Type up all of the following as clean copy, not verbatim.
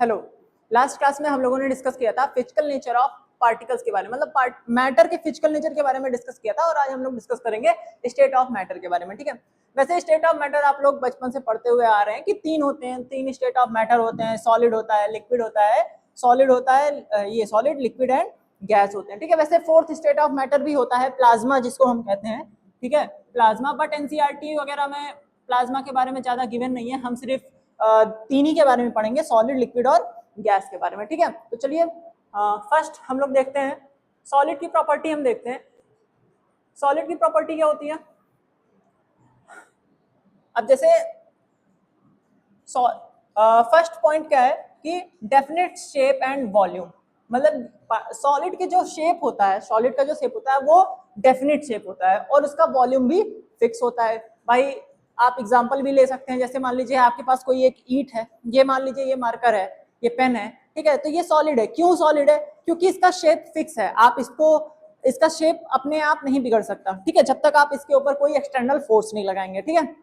Hello, last class में हम लोगों ने डिस्कस किया था फिजिकल नेचर ऑफ पार्टिकल्स के बारे में, मतलब मैटर के फिजिकल नेचर के बारे में डिस्कस किया था, और आज हम लोग डिस्कस करेंगे स्टेट ऑफ मैटर के बारे में। ठीक है, वैसे स्टेट ऑफ मैटर आप लोग बचपन से पढ़ते हुए आ रहे हैं कि तीन होते हैं, तीन स्टेट ऑफ मैटर होते हैं, सॉलिड होता है, लिक्विड होता है, सॉलिड होता है, ये सॉलिड, लिक्विड एंड गैस होते हैं। ठीक है, वैसे फोर्थ स्टेट ऑफ मैटर भी होता है प्लाज्मा, जिसको हम कहते हैं। ठीक है, प्लाज्मा, बट एनसीईआरटी वगैरह में प्लाज्मा के बारे में ज्यादा गिवन नहीं है, हम सिर्फ तीन ही के बारे में पढ़ेंगे, सॉलिड, लिक्विड और गैस के बारे में। ठीक है, तो चलिए फर्स्ट हम लोग देखते हैं सॉलिड की प्रॉपर्टी। हम देखते हैं सॉलिड की प्रॉपर्टी क्या होती है। अब जैसे फर्स्ट पॉइंट क्या है कि डेफिनेट शेप एंड वॉल्यूम, मतलब सॉलिड के जो शेप होता है, सॉलिड का जो शेप होता है वो डेफिनेट शेप होता है और उसका वॉल्यूम भी फिक्स होता है। भाई आप एग्जांपल भी ले सकते हैं, जैसे मान लीजिए आपके पास कोई एक ईंट है, ये मान लीजिए ये मार्कर है, ये पेन है। ठीक है, तो ये सॉलिड है। क्यों सॉलिड है? क्योंकि इसका शेप फिक्स है, आप इसका शेप अपने आप नहीं बिगड़ सकता। ठीक है, जब तक आप इसके ऊपर कोई एक्सटर्नल फोर्स नहीं लगाएंगे। ठीक है,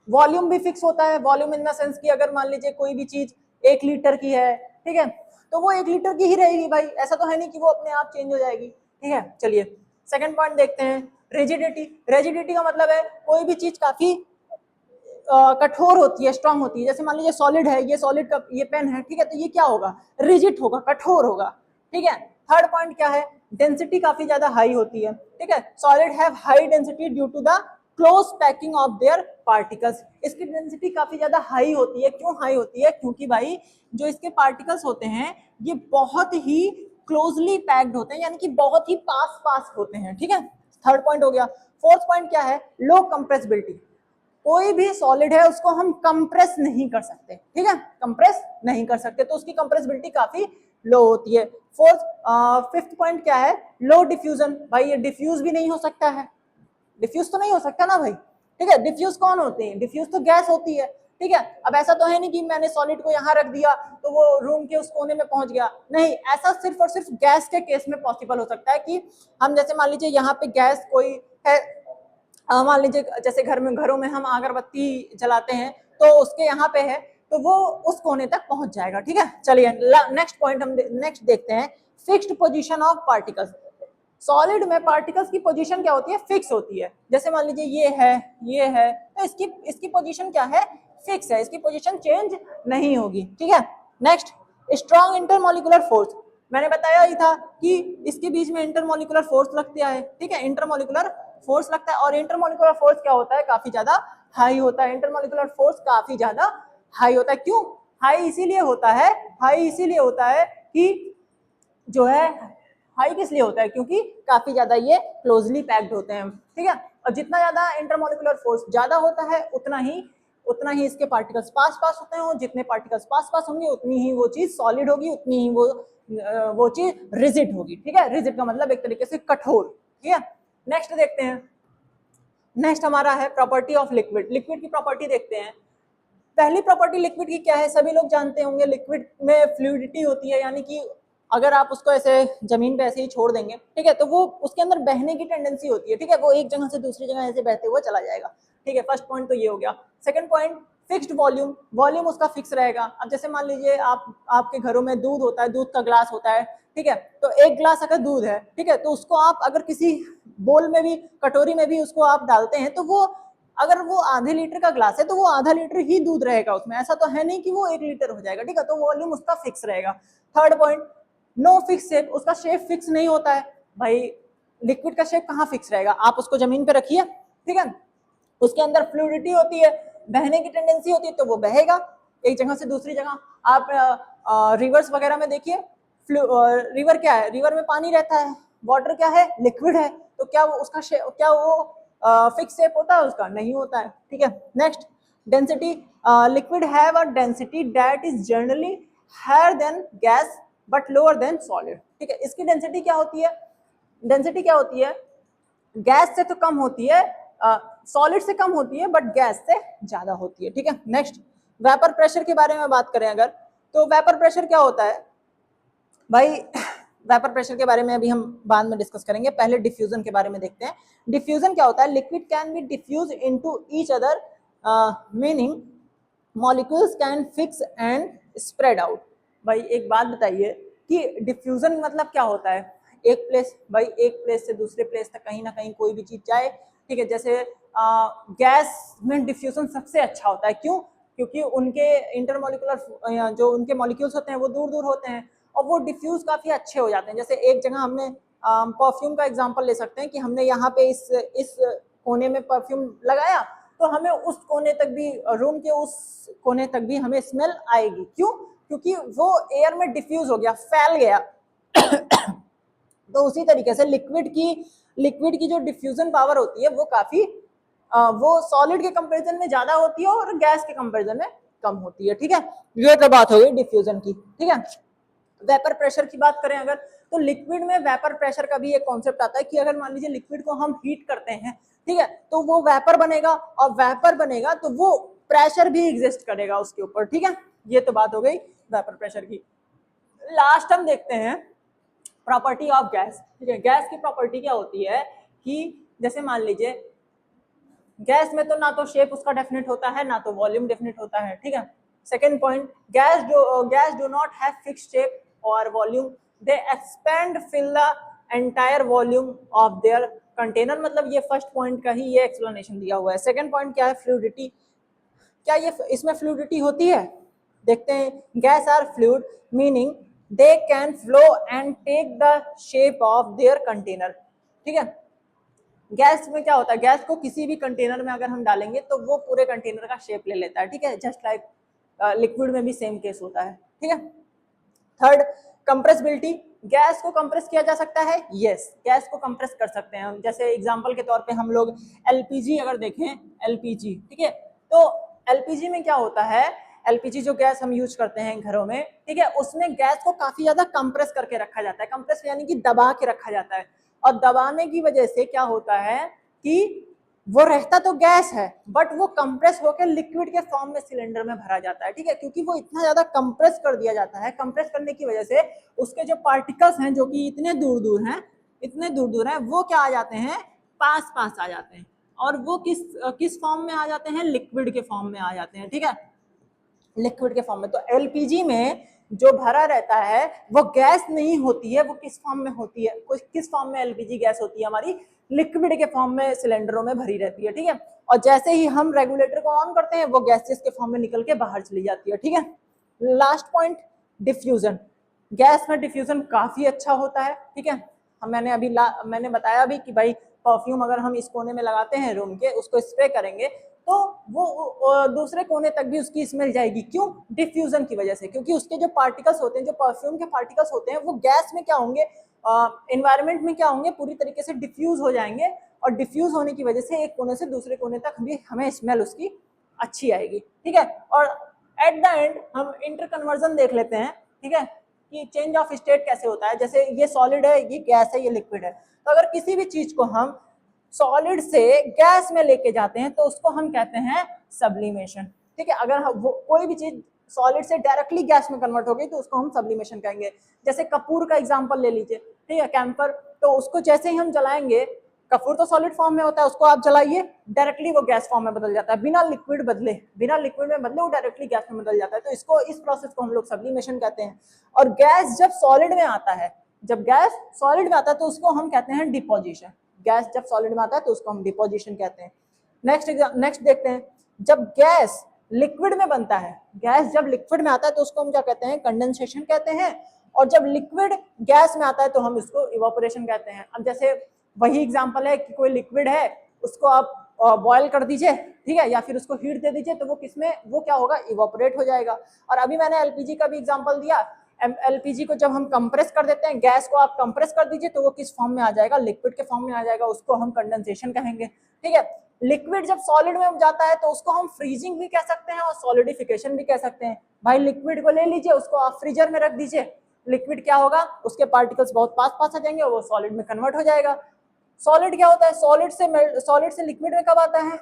वॉल्यूम भी फिक्स होता है। वॉल्यूम इन द सेंस कि अगर मान लीजिए कोई भी चीज 1 लीटर की है, ठीक है, तो वो 1 लीटर की ही रहेगी भाई, ऐसा तो है नहीं कि वो अपने आप चेंज हो जाएगी। ठीक है, चलिए सेकंड पॉइंट देखते हैं, रिजिडिटी। रिजिडिटी का मतलब है कोई भी चीज काफी कठोर होती है, स्ट्रांग होती है। जैसे मान लीजिए सॉलिड है, ये सॉलिड का ये पेन है, ठीक है, तो ये क्या होगा? रिजिड होगा, कठोर होगा। ठीक है, थर्ड पॉइंट क्या है? डेंसिटी काफी ज्यादा हाई होती है। ठीक है, solid have high density due to the close packing of their particles. इसकी डेंसिटी काफी ज्यादा हाई होती है। क्यों हाई होती है? क्योंकि भाई जो इसके पार्टिकल्स होते हैं ये बहुत ही क्लोजली पैक्ड होते हैं, यानी कि बहुत ही पास पास होते हैं। ठीक है, थर्ड पॉइंट हो गया। फोर्थ पॉइंट क्या है? Low compressibility. कोई भी सॉलिड है उसको हम कंप्रेस नहीं कर सकते। ठीक है, कंप्रेस नहीं कर सकते, तो उसकी कंप्रेसिबिलिटी काफी लो होती है। फिफ्थ पॉइंट क्या है? लो डिफ्यूजन। भाई ये डिफ्यूज भी नहीं हो सकता है, डिफ्यूज तो नहीं हो सकता ना भाई। ठीक है, डिफ्यूज कौन होते हैं? डिफ्यूज तो गैस होती है। ठीक है, अब ऐसा तो है नहीं कि मैंने सॉलिड को यहाँ रख दिया तो वो रूम के उस कोने में पहुंच गया, नहीं, ऐसा सिर्फ और सिर्फ गैस के केस में पॉसिबल हो सकता है कि हम जैसे मान लीजिए यहाँ पे गैस कोई है, मान लीजिए जैसे घरों में हम अगरबत्ती जलाते हैं तो उसके यहाँ पे है, तो वो उस कोने तक पहुंच जाएगा। ठीक है, चलिए नेक्स्ट पॉइंट हम नेक्स्ट देखते हैं, fixed position of particles. Solid में पार्टिकल्स की पोजीशन क्या होती है? फिक्स होती है। जैसे मान लीजिए ये है, तो इसकी पोजीशन क्या है? फिक्स है, इसकी पोजीशन चेंज नहीं होगी। ठीक है, नेक्स्ट स्ट्रॉन्ग इंटरमोलिकुलर फोर्स। मैंने बताया ही था कि इसके बीच में इंटरमोलिकुलर फोर्स लगता है। ठीक है, इंटरमोलिकुलर फोर्स लगता है, और इंटरमोलिकुलर फोर्स क्या होता है? काफी ज्यादा हाई होता है। इंटरमोलिकुलर फोर्स काफी ज्यादा हाई होता है। क्यों हाई? इसीलिए होता है, हाई इसीलिए होता है कि जो है, हाई किस लिए होता है? क्योंकि काफी ज्यादा ये क्लोजली पैक्ड होते हैं। ठीक है, और जितना ज्यादा इंटरमोलिकुलर फोर्स ज्यादा होता है उतना ही इसके पार्टिकल्स पास पास होते हैं, और जितने पार्टिकल्स पास पास होंगे उतनी ही वो चीज सॉलिड होगी, उतनी ही वो चीज रिजिड होगी। ठीक है, रिजिड का मतलब एक तरीके से कठोर। ठीक है, नेक्स्ट देखते हैं, नेक्स्ट हमारा है प्रॉपर्टी ऑफ लिक्विड। लिक्विड की प्रॉपर्टी देखते हैं। पहली प्रॉपर्टी लिक्विड की क्या है? सभी लोग जानते होंगे, लिक्विड में फ्लूइडिटी होती है, यानी कि अगर आप उसको ऐसे जमीन पे ऐसे ही छोड़ देंगे, ठीक है, तो वो उसके अंदर बहने की टेंडेंसी होती है। ठीक है, वो एक जगह से दूसरी जगह ऐसे बहते हुए चला जाएगा। ठीक है, फर्स्ट पॉइंट तो ये हो गया। Second point, fixed volume. Volume उसका फिक्स रहेगा। अब जैसे मान लीजिए आपके घरों में दूध होता है, दूध का ग्लास होता है, ठीक है, तो एक ग्लास अगर दूध है, ठीक है, तो उसको आप अगर किसी बोल में भी, कटोरी में भी उसको आप डालते हैं, तो वो अगर वो आधे लीटर का ग्लास है तो वो आधा लीटर ही दूध रहेगा उसमें, ऐसा तो है नहीं कि वो 1 लीटर हो जाएगा। ठीक है, तो वॉल्यूम उसका फिक्स रहेगा। Third point, no fix shape. उसका शेप फिक्स नहीं होता है। भाई लिक्विड का शेप कहाँ फिक्स रहेगा? आप उसको जमीन पे रखिए, ठीक है, उसके अंदर फ्लूइडिटी होती है, बहने की टेंडेंसी होती है, तो वो बहेगा एक जगह से दूसरी जगह। आप रिवर्स वगैरह में देखिए, रिवर क्या है? रिवर में पानी रहता है, वाटर क्या है? लिक्विड है, तो क्या वो उसका क्या वो फिक्स शेप होता है? उसका नहीं होता है। ठीक है, next density. Liquid have a density that is generally higher than gas but lower than solid. ठीक है, इसकी डेंसिटी क्या होती है? डेंसिटी क्या होती है? गैस से तो कम होती है, सॉलिड से कम होती है, बट गैस से ज्यादा होती है। ठीक है, नेक्स्ट वेपर प्रेशर के बारे में बात करें अगर, तो वेपर प्रेशर क्या होता है भाई? वेपर प्रेशर के बारे में अभी हम बाद में डिस्कस करेंगे, पहले डिफ्यूजन के बारे में देखते हैं। डिफ्यूजन क्या होता है? Liquid can be diffuse into each other, meaning molecules can fix and spread out. भाई एक बात बताइए कि डिफ्यूजन मतलब क्या होता है? एक प्लेस, भाई एक प्लेस से दूसरे प्लेस तक कहीं ना कहीं कोई भी चीज जाए, ठीक है। जैसे गैस में डिफ्यूजन सबसे अच्छा होता है, क्यों? क्योंकि उनके इंटरमोलिकुलर जो उनके मॉलिक्यूल्स होते हैं वो दूर दूर होते हैं और वो डिफ्यूज काफी अच्छे हो जाते हैं। जैसे एक जगह हमने परफ्यूम का एग्जांपल ले सकते हैं कि हमने यहाँ पे इस कोने में परफ्यूम लगाया तो हमें उस कोने तक भी, रूम के उस कोने तक भी हमें स्मेल आएगी। क्यों? क्योंकि वो एयर में डिफ्यूज हो गया, फैल गया। तो उसी तरीके से लिक्विड की जो डिफ्यूजन पावर होती है वो काफी वो सॉलिड के कंपैरिजन में ज्यादा होती है और गैस के कंपैरिजन में कम होती है, ठीक है। ये तो बात हो गई डिफ्यूजन की, ठीक है। वेपर प्रेशर की बात करें अगर, तो लिक्विड में वेपर प्रेशर का भी एक कॉन्सेप्ट आता है कि अगर मान लीजिए लिक्विड को हम हीट करते हैं, ठीक है, तो वो वेपर बनेगा और वेपर बनेगा तो वो प्रेशर भी एग्जिस्ट करेगा उसके ऊपर, ठीक है। ये तो बात हो गई वेपर प्रेशर की। लास्ट हम देखते हैं प्रॉपर्टी ऑफ गैस, ठीक है। गैस की प्रॉपर्टी क्या होती है कि जैसे मान लीजिए गैस में तो ना तो शेप उसका डेफिनेट होता है ना तो वॉल्यूम डेफिनेट होता है, ठीक है। Second point, gas do not have fixed shape और volume, they expand fill the entire volume of their container. मतलब ये फर्स्ट पॉइंट का ही ये एक्सप्लेनेशन दिया हुआ है। सेकंड पॉइंट क्या है? फ्लूइडिटी। क्या ये इसमें फ्लूइडिटी होती है? देखते हैं। Gas are fluid meaning they can flow and take the shape of their container, ठीक है। गैस में क्या होता है? गैस को किसी भी कंटेनर में अगर हम डालेंगे तो वो पूरे कंटेनर का शेप ले लेता है, ठीक है। जस्ट लाइक लिक्विड में भी सेम केस होता है, ठीक है। Third, compressibility. गैस को कंप्रेस किया जा सकता है, यस, गैस को कंप्रेस कर सकते हैं हम। जैसे एग्जांपल के तौर पे हम लोग एलपीजी अगर देखें, एलपीजी, ठीक है, तो एलपीजी में क्या होता है? एलपीजी जो गैस हम यूज करते हैं घरों में, ठीक है, उसमें गैस को काफी ज्यादा कंप्रेस करके रखा जाता है। कंप्रेस यानी कि दबा के रखा जाता है और दबाने की वजह से क्या होता है कि वो रहता तो गैस है बट वो कंप्रेस होकर लिक्विड के फॉर्म में सिलेंडर में भरा जाता है, ठीक है। क्योंकि वो इतना ज्यादा कंप्रेस कर दिया जाता है, कंप्रेस करने की वजह से उसके जो पार्टिकल्स हैं जो कि इतने दूर दूर हैं, वो क्या आ जाते हैं? पास पास आ जाते हैं। और वो किस फॉर्म में आ जाते हैं? लिक्विड के फॉर्म में आ जाते हैं, ठीक है, लिक्विड के फॉर्म में। तो एलपीजी में जो भरा रहता है वो गैस नहीं होती है, वो किस फॉर्म में होती है? किस फॉर्म में एलपीजी गैस होती है हमारी? लिक्विड के फॉर्म में सिलेंडरों में भरी रहती है, ठीक है। और जैसे ही हम रेगुलेटर को ऑन करते हैं वो गैसेस के फॉर्म में निकल के बाहर चली जाती है, ठीक है। Last point, diffusion. गैस में डिफ्यूजन काफी अच्छा होता है, ठीक है। मैंने बताया भी कि भाई परफ्यूम अगर हम इस कोने में लगाते हैं रूम के, उसको स्प्रे करेंगे तो वो दूसरे कोने तक भी उसकी स्मेल जाएगी। क्यों? डिफ्यूजन की वजह से। क्योंकि उसके जो पार्टिकल्स होते हैं, जो परफ्यूम के पार्टिकल्स होते हैं, वो गैस में क्या होंगे, एनवायरमेंट में क्या होंगे, पूरी तरीके से डिफ्यूज हो जाएंगे और डिफ्यूज होने की वजह से एक कोने से दूसरे कोने तक भी हमें स्मेल उसकी अच्छी आएगी, ठीक है। और एट द एंड हम इंटर कन्वर्जन देख लेते हैं, ठीक है, कि चेंज ऑफ स्टेट कैसे होता है। जैसे ये सॉलिड है, ये गैस है, ये लिक्विड है। तो अगर किसी भी चीज को हम सॉलिड से गैस में लेके जाते हैं तो उसको हम कहते हैं सब्लिमेशन, ठीक है। अगर कोई भी चीज सॉलिड से डायरेक्टली गैस में कन्वर्ट हो गई तो उसको हम सब्लिमेशन कहेंगे। जैसे कपूर का एग्जांपल ले लीजिए, ठीक है, कैंपर। तो उसको जैसे ही हम जलाएंगे, कपूर तो सॉलिड फॉर्म में होता है, उसको आप जलाइए डायरेक्टली वो गैस फॉर्म में बदल जाता है, बिना लिक्विड में बदले वो डायरेक्टली गैस में बदल जाता है। तो इस प्रोसेस को हम लोग सब्लिमेशन कहते हैं। और गैस जब सॉलिड में आता है, तो उसको हम कहते हैं डिपोजिशन। गैस जब सॉलिड में आता है तो उसको हम डिपोजिशन कहते हैं। नेक्स्ट देखते हैं, जब गैस लिक्विड में बनता है, गैस जब लिक्विड में आता है तो उसको हम क्या कहते हैं? कंडेंसेशन कहते हैं। और जब लिक्विड गैस में आता है तो हम इसको इवापोरेशन कहते हैं। अब जैसे वही एग्जांपल है कि कोई लिक्विड है, उसको आप बॉयल कर दीजिए, ठीक है, या फिर उसको हीट दे दीजिए, तो वो क्या होगा? इवापोरेट हो जाएगा। और अभी मैंने एलपीजी का भी एग्जांपल दिया। एलपीजी को जब हम कंप्रेस कर देते हैं, गैस को आप कंप्रेस कर दीजिए तो वो किस फॉर्म में आ जाएगा? लिक्विड के फॉर्म में आ जाएगा, उसको हम कंडेंसेशन कहेंगे, ठीक है। लिक्विड जब सॉलिड में जाता है तो उसको हम फ्रीजिंग भी कह सकते हैं और सॉलिडिफिकेशन भी कह सकते हैं। भाई लिक्विड को ले लीजिए, उसको आप फ्रीजर में रख दीजिए, लिक्विड क्या होगा? उसके पार्टिकल्स बहुत पास आ जाएंगे और वो सॉलिड में कन्वर्ट हो जाएगा। सॉलिड क्या होता है? सॉलिड से लिक्विड में कब आता है?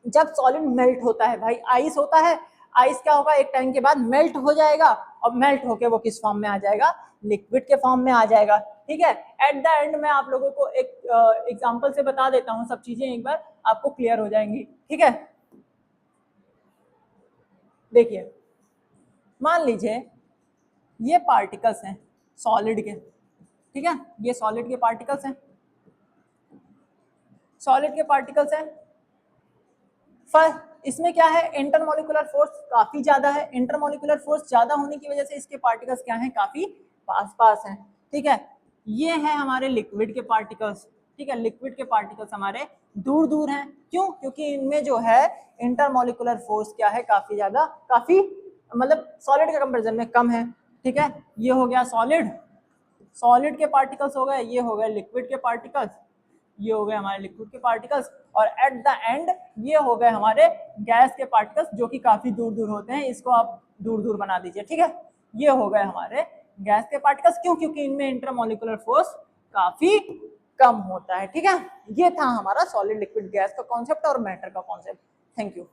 जब सॉलिड मेल्ट होता है। भाई आइस होता है, आइस क्या होगा? एक टाइम के बाद मेल्ट हो जाएगा और मेल्ट होके वो किस फॉर्म में आ जाएगा? लिक्विड के फॉर्म में आ जाएगा, ठीक है। एट द एंड मैं आप लोगों को एक एग्जांपल से बता देता हूँ, सब चीजें एक बार आपको क्लियर हो जाएंगी, ठीक है। देखिए मान लीजिए ये पार्टिकल्स हैं सॉलिड के, ठीक है, ये सॉलिड के पार्टिकल्स हैं, सॉलिड के पार्टिकल्स हैं। इसमें क्या है, इंटरमोलिकुलर फोर्स काफी ज्यादा है, इंटरमोलिकुलर फोर्स ज्यादा होने की वजह से इसके पार्टिकल्स क्या हैं, काफी पास पास हैं, ठीक है। ये है हमारे लिक्विड के पार्टिकल्स, ठीक है, लिक्विड के पार्टिकल्स हमारे दूर दूर हैं, क्यों, क्योंकि इनमें जो है इंटरमोलिकुलर फोर्स क्या है, काफी ज्यादा, काफी मतलब सॉलिड के कंपेरिजन में कम है, ठीक है। ये हो गया सॉलिड, सॉलिड के पार्टिकल्स हो गए, ये हो गए लिक्विड के पार्टिकल्स, ये हो गए हमारे लिक्विड के पार्टिकल्स, और एट द एंड ये हो गए हमारे गैस के पार्टिकल्स जो कि काफी दूर दूर होते हैं, इसको आप दूर दूर बना दीजिए, ठीक है। ये हो गए हमारे गैस के पार्टिकल्स, क्यों, क्योंकि इनमें इंटरमोलिकुलर फोर्स काफी कम होता है, ठीक है। ये था हमारा सॉलिड लिक्विड गैस का कॉन्सेप्ट और मैटर का कॉन्सेप्ट। Thank you.